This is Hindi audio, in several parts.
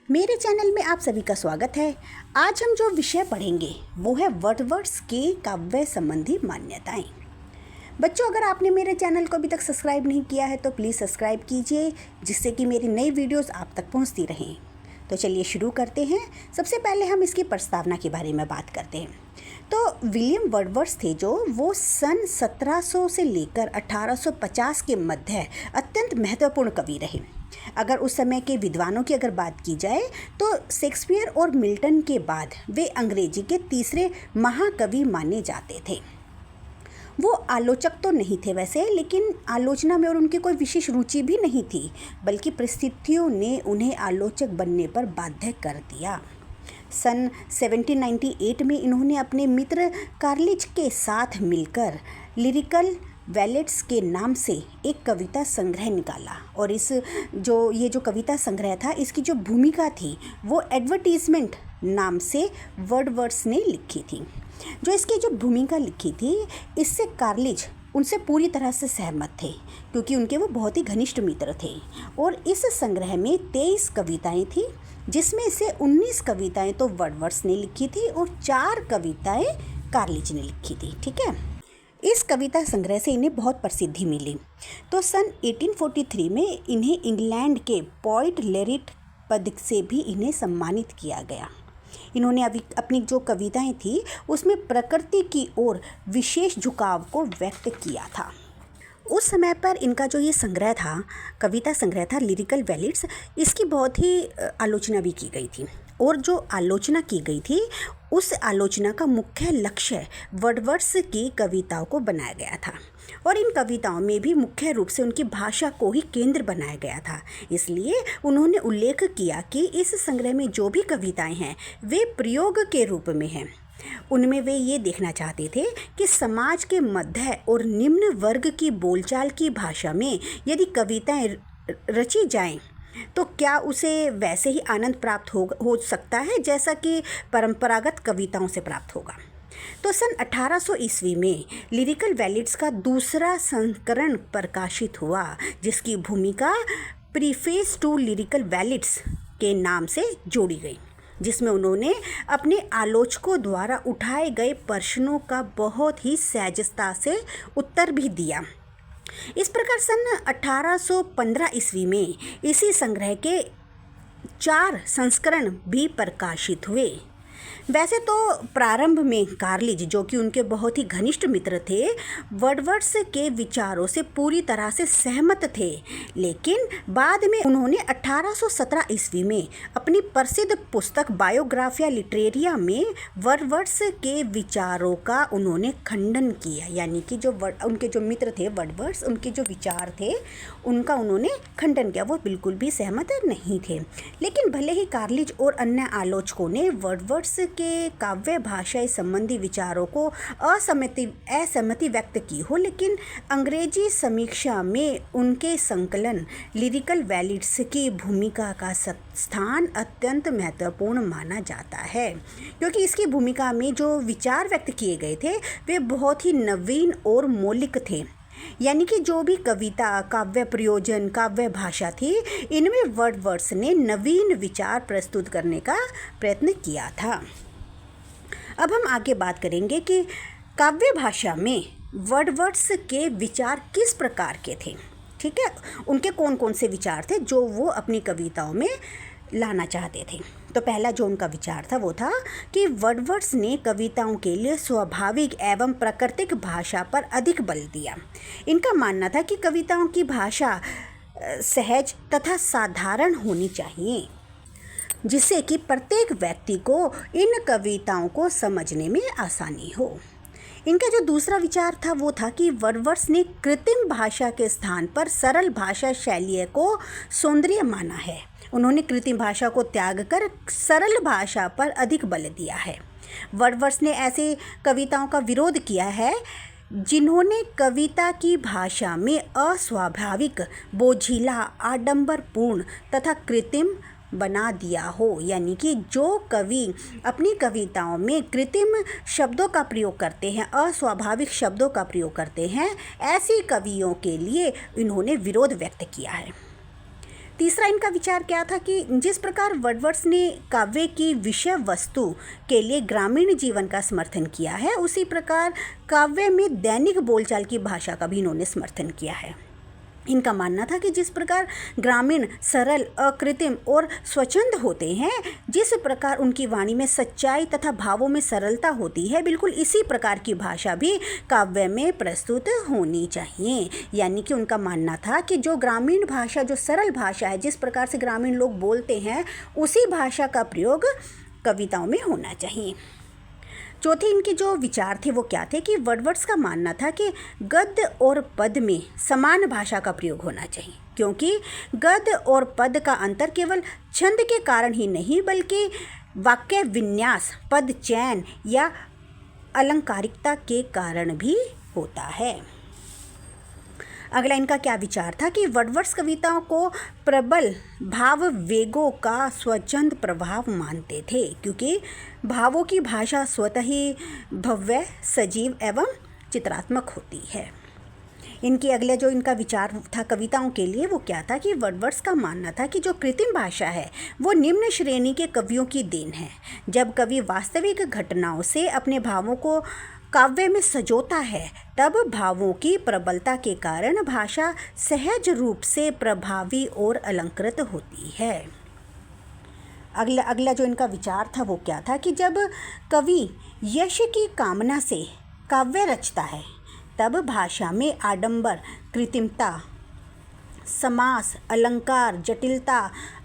मेरे चैनल में आप सभी का स्वागत है। आज हम जो विषय पढ़ेंगे वो है वर्डवर्ड्स के काव्य संबंधी मान्यताएं। बच्चों, अगर आपने मेरे चैनल को अभी तक सब्सक्राइब नहीं किया है तो प्लीज़ सब्सक्राइब कीजिए, जिससे कि मेरी नई वीडियोस आप तक पहुंचती रहें। तो चलिए शुरू करते हैं। सबसे पहले हम इसकी प्रस्तावना के बारे में बात करते हैं। तो विलियम वर्डवर्ड्स थे जो वो सन 1700 से लेकर 1850 के मध्य अत्यंत महत्वपूर्ण कवि रहे। अगर उस समय के विद्वानों की अगर बात की जाए तो शेक्सपियर और मिल्टन के बाद वे अंग्रेजी के तीसरे महाकवि माने जाते थे। वो आलोचक तो नहीं थे वैसे, लेकिन आलोचना में और उनकी कोई विशेष रुचि भी नहीं थी, बल्कि परिस्थितियों ने उन्हें आलोचक बनने पर बाध्य कर दिया। सन 1798 में इन्होंने अपने मित्र कार्लिज के साथ मिलकर लिरिकल वैलेट्स के नाम से एक कविता संग्रह निकाला, और ये जो कविता संग्रह था, इसकी जो भूमिका थी वो एडवर्टीजमेंट नाम से वर्डवर्ड्स ने लिखी थी। जो इसकी जो भूमिका लिखी थी, इससे कार्लिज उनसे पूरी तरह से सहमत थे, क्योंकि उनके वो बहुत ही घनिष्ठ मित्र थे। और इस संग्रह में 23 कविताएं थी, जिसमें से 19 कविताएं तो वर्डवर्ड्स ने लिखी थी और 4 कविताएं कार्लिज ने लिखी थी। ठीक है, इस कविता संग्रह से इन्हें बहुत प्रसिद्धि मिली। तो सन 1843 में इन्हें इंग्लैंड के पोएट लॉरेट पद से भी इन्हें सम्मानित किया गया। इन्होंने अपनी जो कविताएं थी उसमें प्रकृति की ओर विशेष झुकाव को व्यक्त किया था। उस समय पर इनका जो ये संग्रह था, कविता संग्रह था लिरिकल वैलेट्स, इसकी बहुत ही आलोचना भी की गई थी। और जो आलोचना की गई थी, उस आलोचना का मुख्य लक्ष्य वर्डवर्ड्स की कविताओं को बनाया गया था, और इन कविताओं में भी मुख्य रूप से उनकी भाषा को ही केंद्र बनाया गया था। इसलिए उन्होंने उल्लेख किया कि इस संग्रह में जो भी कविताएं हैं वे प्रयोग के रूप में हैं। उनमें वे ये देखना चाहते थे कि समाज के मध्य और निम्न वर्ग की बोलचाल की भाषा में यदि कविताएं रची जाएं तो क्या उसे वैसे ही आनंद प्राप्त हो सकता है जैसा कि परंपरागत कविताओं से प्राप्त होगा। तो सन 1800 ईस्वी में लिरिकल वैलेट्स का दूसरा संस्करण प्रकाशित हुआ, जिसकी भूमिका प्रीफेस टू लिरिकल वैलेट्स के नाम से जोड़ी गई, जिसमें उन्होंने अपने आलोचकों द्वारा उठाए गए प्रश्नों का बहुत ही सहजता से उत्तर भी दिया। इस प्रकार सन 1815 ईस्वी में इसी संग्रह के 4 संस्करण भी प्रकाशित हुए। वैसे तो प्रारंभ में कार्लिज, जो कि उनके बहुत ही घनिष्ठ मित्र थे, वर्डवर्ड्स के विचारों से पूरी तरह से सहमत थे, लेकिन बाद में उन्होंने 1817 ईस्वी में अपनी प्रसिद्ध पुस्तक बायोग्राफिया लिटरेरिया में वर्डवर्ड्स के विचारों का उन्होंने खंडन किया। यानी कि जो उनके जो मित्र थे वर्डवर्ड्स, उनके जो विचार थे उनका उन्होंने खंडन किया, वो बिल्कुल भी सहमत नहीं थे। लेकिन भले ही कार्लिज और अन्य आलोचकों ने वर्डवर्ड्स के काव्य भाषा संबंधी विचारों को असहमति व्यक्त की हो, लेकिन अंग्रेजी समीक्षा में उनके संकलन लिरिकल वैलेट्स की भूमिका का स्थान अत्यंत महत्वपूर्ण माना जाता है, क्योंकि इसकी भूमिका में जो विचार व्यक्त किए गए थे वे बहुत ही नवीन और मौलिक थे। यानी कि जो भी कविता, काव्य प्रयोजन, काव्य भाषा थी, इनमें वर्डवर्ड्स ने नवीन विचार प्रस्तुत करने का प्रयत्न किया था। अब हम आगे बात करेंगे कि काव्य भाषा में वर्डवर्ड्स के विचार किस प्रकार के थे। ठीक है, उनके कौन कौन से विचार थे जो वो अपनी कविताओं में लाना चाहते थे। तो पहला जो उनका विचार था वो था कि वर्डवर्ड्स ने कविताओं के लिए स्वाभाविक एवं प्राकृतिक भाषा पर अधिक बल दिया। इनका मानना था कि कविताओं की भाषा सहज तथा साधारण होनी चाहिए, जिससे कि प्रत्येक व्यक्ति को इन कविताओं को समझने में आसानी हो। इनका जो दूसरा विचार था वो था कि वर्डवर्ड्स ने कृत्रिम भाषा के स्थान पर सरल भाषा शैली को सौंदर्य माना है। उन्होंने कृत्रिम भाषा को त्याग कर सरल भाषा पर अधिक बल दिया है। वर्डवर्ड्स ने ऐसे कविताओं का विरोध किया है जिन्होंने कविता की भाषा में अस्वाभाविक, बोझिला, आडंबरपूर्ण तथा कृत्रिम बना दिया हो। यानी कि जो कवि अपनी कविताओं में कृत्रिम शब्दों का प्रयोग करते हैं, अस्वाभाविक शब्दों का प्रयोग करते हैं, ऐसी कवियों के लिए इन्होंने विरोध व्यक्त किया है। तीसरा इनका विचार क्या था कि जिस प्रकार वर्डवर्ड्स ने काव्य की विषय वस्तु के लिए ग्रामीण जीवन का समर्थन किया है, उसी प्रकार काव्य में दैनिक बोलचाल की भाषा का भी इन्होंने समर्थन किया है। इनका मानना था कि जिस प्रकार ग्रामीण सरल, अकृत्रिम और स्वच्छंद होते हैं, जिस प्रकार उनकी वाणी में सच्चाई तथा भावों में सरलता होती है, बिल्कुल इसी प्रकार की भाषा भी काव्य में प्रस्तुत होनी चाहिए। यानी कि उनका मानना था कि जो ग्रामीण भाषा, जो सरल भाषा है, जिस प्रकार से ग्रामीण लोग बोलते हैं, उसी भाषा का प्रयोग कविताओं में होना चाहिए। चौथे इनके जो विचार थे वो क्या थे कि वर्डवर्ड्स का मानना था कि गद्य और पद में समान भाषा का प्रयोग होना चाहिए, क्योंकि गद्य और पद का अंतर केवल छंद के कारण ही नहीं बल्कि वाक्य विन्यास, पद चयन या अलंकारिकता के कारण भी होता है। अगला इनका क्या विचार था कि वर्डवर्ड्स कविताओं को प्रबल भाव वेगों का स्वच्छंद प्रभाव मानते थे, क्योंकि भावों की भाषा स्वतः ही भव्य, सजीव एवं चित्रात्मक होती है। इनके अगले जो इनका विचार था कविताओं के लिए वो क्या था कि वर्डवर्ड्स का मानना था कि जो कृत्रिम भाषा है वो निम्न श्रेणी के कवियों की देन है। जब कवि वास्तविक घटनाओं से अपने भावों को काव्य में सजोता है, तब भावों की प्रबलता के कारण भाषा सहज रूप से प्रभावी और अलंकृत होती है। अगला जो इनका विचार था वो क्या था कि जब कवि यश की कामना से काव्य रचता है, तब भाषा में आडंबर, कृत्रिमता, समास, अलंकार, जटिलता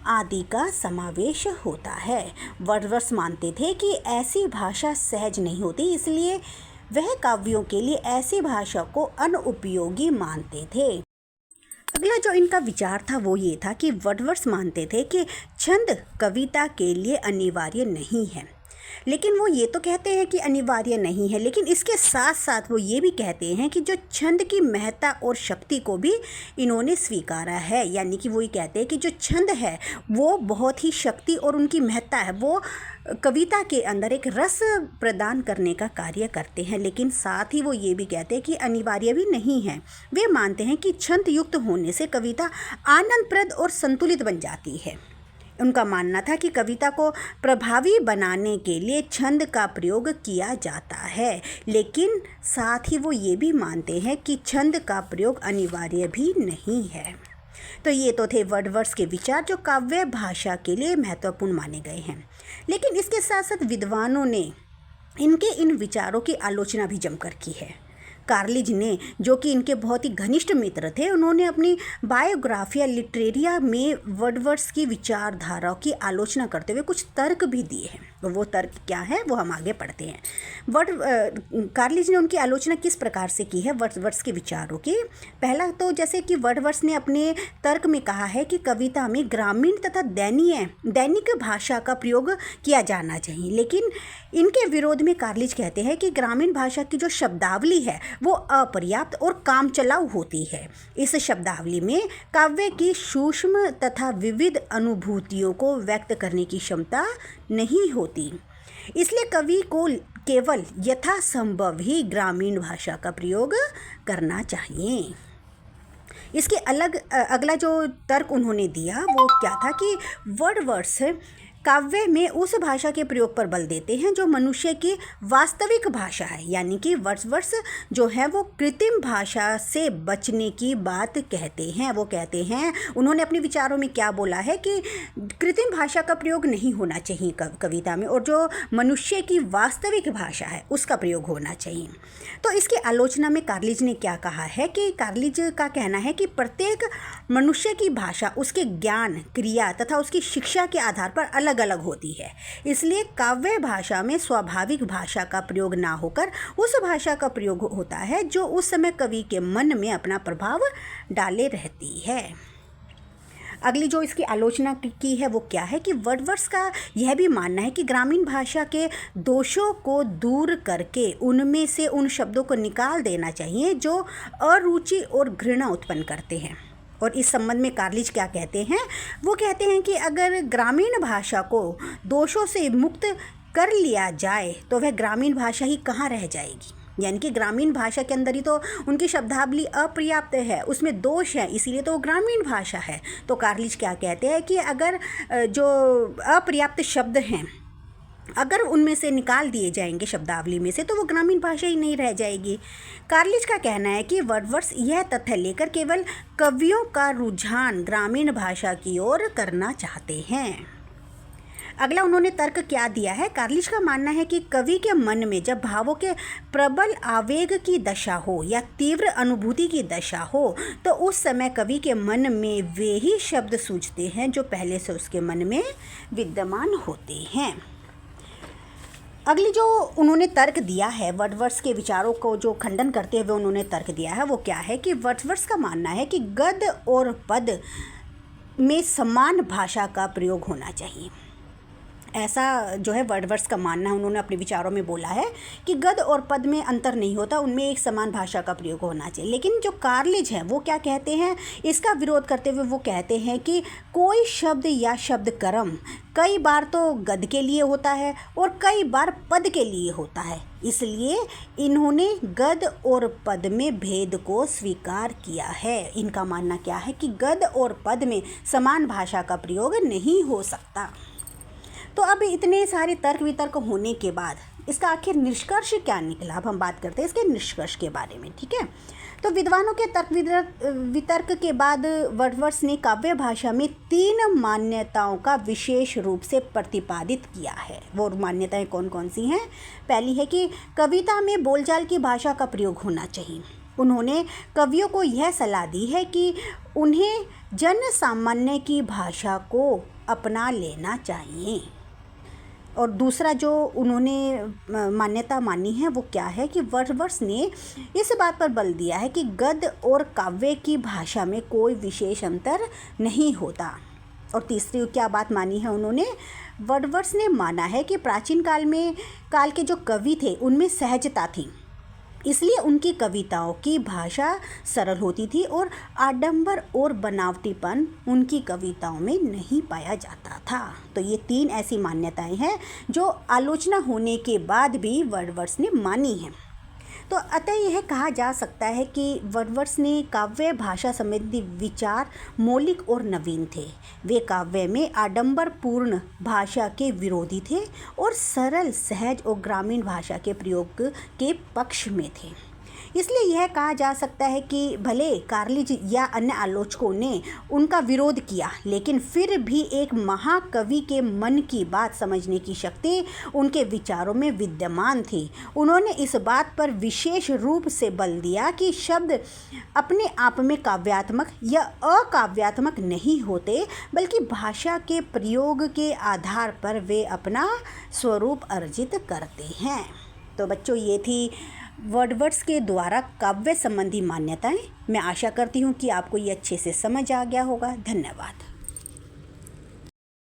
आदि का समावेश होता है। वर्डवर्ड्स मानते थे कि ऐसी भाषा सहज नहीं होती, इसलिए वह काव्यों के लिए ऐसी भाषा को अनुपयोगी मानते थे। अगला जो इनका विचार था वो ये था कि वर्डवर्ड्स मानते थे कि छंद कविता के लिए अनिवार्य नहीं है, लेकिन वो ये तो कहते हैं कि अनिवार्य नहीं है, लेकिन इसके साथ साथ वो ये भी कहते हैं कि जो छंद की महत्ता और शक्ति को भी इन्होंने स्वीकारा है। यानी कि वो ये कहते हैं कि जो छंद है वो बहुत ही शक्ति और उनकी महत्ता है, वो कविता के अंदर एक रस प्रदान करने का कार्य करते हैं, लेकिन साथ ही वो ये भी कहते हैं कि अनिवार्य भी नहीं है। वे मानते हैं कि छंद युक्त होने से कविता आनंदप्रद और संतुलित बन जाती है। उनका मानना था कि कविता को प्रभावी बनाने के लिए छंद का प्रयोग किया जाता है, लेकिन साथ ही वो ये भी मानते हैं कि छंद का प्रयोग अनिवार्य भी नहीं है। तो ये तो थे वर्डवर्ड्स के विचार जो काव्य भाषा के लिए महत्वपूर्ण माने गए हैं। लेकिन इसके साथ साथ विद्वानों ने इनके इन विचारों की आलोचना भी जमकर की है। कार्लिज ने, जो कि इनके बहुत ही घनिष्ठ मित्र थे, उन्होंने अपनी बायोग्राफिया लिटरेरिया में वर्डवर्ड्स की विचारधारा की आलोचना करते हुए कुछ तर्क भी दिए हैं। तो वो तर्क क्या है वो हम आगे पढ़ते हैं। कार्लिज ने उनकी आलोचना किस प्रकार से की है वर्डवर्ड्स के विचारों की। पहला तो जैसे कि वर्डवर्ड्स ने अपने तर्क में कहा है कि कविता में ग्रामीण तथा दैनिक भाषा का प्रयोग किया जाना चाहिए, लेकिन इनके विरोध में कार्लिज कहते हैं कि ग्रामीण भाषा की जो शब्दावली है वो अपर्याप्त और कामचलाऊ होती है। इस शब्दावली में काव्य की सूक्ष्म तथा विविध अनुभूतियों को व्यक्त करने की क्षमता नहीं होती, इसलिए कवि को केवल यथासंभव ही ग्रामीण भाषा का प्रयोग करना चाहिए। इसके अगला जो तर्क उन्होंने दिया वो क्या था कि वर्डवर्ड्स काव्य में उस भाषा के प्रयोग पर बल देते हैं जो मनुष्य की वास्तविक भाषा है। यानी कि वर्डवर्ड्स जो है वो कृत्रिम भाषा से बचने की बात कहते हैं। वो कहते हैं, उन्होंने अपने विचारों में क्या बोला है कि कृत्रिम भाषा का प्रयोग नहीं होना चाहिए कविता में, और जो मनुष्य की वास्तविक भाषा है उसका प्रयोग होना चाहिए। तो इसकी आलोचना में कार्लिज ने क्या कहा है कि कार्लिज का कहना है कि प्रत्येक मनुष्य की भाषा उसके ज्ञान, क्रिया तथा उसकी शिक्षा के आधार पर अलग अलग होती है, इसलिए काव्य भाषा में स्वाभाविक भाषा का प्रयोग ना होकर उस भाषा का प्रयोग होता है जो उस समय कवि के मन में अपना प्रभाव डाले रहती है। अगली जो इसकी आलोचना की है वो क्या है कि वर्डवर्ड्स का यह भी मानना है कि ग्रामीण भाषा के दोषों को दूर करके उनमें से उन शब्दों को निकाल देना चाहिए जो अरुचि और घृणा उत्पन्न करते हैं। और इस संबंध में कार्लिज क्या कहते हैं, वो कहते हैं कि अगर ग्रामीण भाषा को दोषों से मुक्त कर लिया जाए तो वह ग्रामीण भाषा ही कहाँ रह जाएगी। यानी कि ग्रामीण भाषा के अंदर ही तो उनकी शब्दावली अपर्याप्त है, उसमें दोष है, इसीलिए तो वो ग्रामीण भाषा है। तो कार्लिज क्या कहते हैं कि अगर जो अपर्याप्त शब्द हैं अगर उनमें से निकाल दिए जाएंगे शब्दावली में से तो वो ग्रामीण भाषा ही नहीं रह जाएगी। कार्लिज का कहना है कि वर्डवर्ड्स यह तथ्य लेकर केवल कवियों का रुझान ग्रामीण भाषा की ओर करना चाहते हैं। अगला उन्होंने तर्क क्या दिया है। कार्लिज का मानना है कि कवि के मन में जब भावों के प्रबल आवेग की दशा हो या तीव्र अनुभूति की दशा हो तो उस समय कवि के मन में वे ही शब्द सूझते हैं जो पहले से उसके मन में विद्यमान होते हैं। अगली जो उन्होंने तर्क दिया है वर्डवर्ड्स के विचारों को जो खंडन करते हुए उन्होंने तर्क दिया है वो क्या है कि वर्डवर्ड्स का मानना है कि गद्य और पद में समान भाषा का प्रयोग होना चाहिए। ऐसा जो है वर्डवर्ड्स का मानना है, उन्होंने अपने विचारों में बोला है कि गद्य और पद में अंतर नहीं होता, उनमें एक समान भाषा का प्रयोग होना चाहिए। लेकिन जो कार्लिज है वो क्या कहते हैं, इसका विरोध करते हुए वो कहते हैं कि कोई शब्द या शब्द क्रम कई बार तो गद्य के लिए होता है और कई बार पद के लिए होता है, इसलिए इन्होंने गद्य और पद में भेद को स्वीकार किया है। इनका मानना क्या है कि गद्य और पद में समान भाषा का प्रयोग नहीं हो सकता। तो अब इतने सारे तर्क वितर्क होने के बाद इसका आखिर निष्कर्ष क्या निकला, अब हम बात करते हैं इसके निष्कर्ष के बारे में। ठीक है, तो विद्वानों के तर्क वितर्क के बाद वर्डवर्ड्स ने काव्य भाषा में 3 मान्यताओं का विशेष रूप से प्रतिपादित किया है। वो मान्यताएं कौन कौन सी हैं। पहली है कि कविता में बोलचाल की भाषा का प्रयोग होना चाहिए। उन्होंने कवियों को यह सलाह दी है कि उन्हें जन सामान्य की भाषा को अपना लेना चाहिए। और दूसरा जो उन्होंने मान्यता मानी है वो क्या है कि वर्डवर्ड्स ने इस बात पर बल दिया है कि गद्य और काव्य की भाषा में कोई विशेष अंतर नहीं होता। और तीसरी क्या बात मानी है उन्होंने, वर्डवर्ड्स ने माना है कि प्राचीन काल के जो कवि थे उनमें सहजता थी, इसलिए उनकी कविताओं की भाषा सरल होती थी और आडंबर और बनावटीपन उनकी कविताओं में नहीं पाया जाता था। तो ये 3 ऐसी मान्यताएं हैं जो आलोचना होने के बाद भी वर्डवर्ड्स ने मानी हैं। तो अतः यह कहा जा सकता है कि वर्डवर्ड्स ने काव्य भाषा संबंधी विचार मौलिक और नवीन थे। वे काव्य में आडंबरपूर्ण भाषा के विरोधी थे और सरल, सहज और ग्रामीण भाषा के प्रयोग के पक्ष में थे। इसलिए यह कहा जा सकता है कि भले कार्लिज या अन्य आलोचकों ने उनका विरोध किया, लेकिन फिर भी एक महाकवि के मन की बात समझने की शक्ति उनके विचारों में विद्यमान थी। उन्होंने इस बात पर विशेष रूप से बल दिया कि शब्द अपने आप में काव्यात्मक या अकाव्यात्मक नहीं होते, बल्कि भाषा के प्रयोग के आधार पर वे अपना स्वरूप अर्जित करते हैं। तो बच्चों, ये थी वर्डवर्ड्स के द्वारा काव्य संबंधी मान्यताएं। मैं आशा करती हूँ कि आपको ये अच्छे से समझ आ गया होगा। धन्यवाद।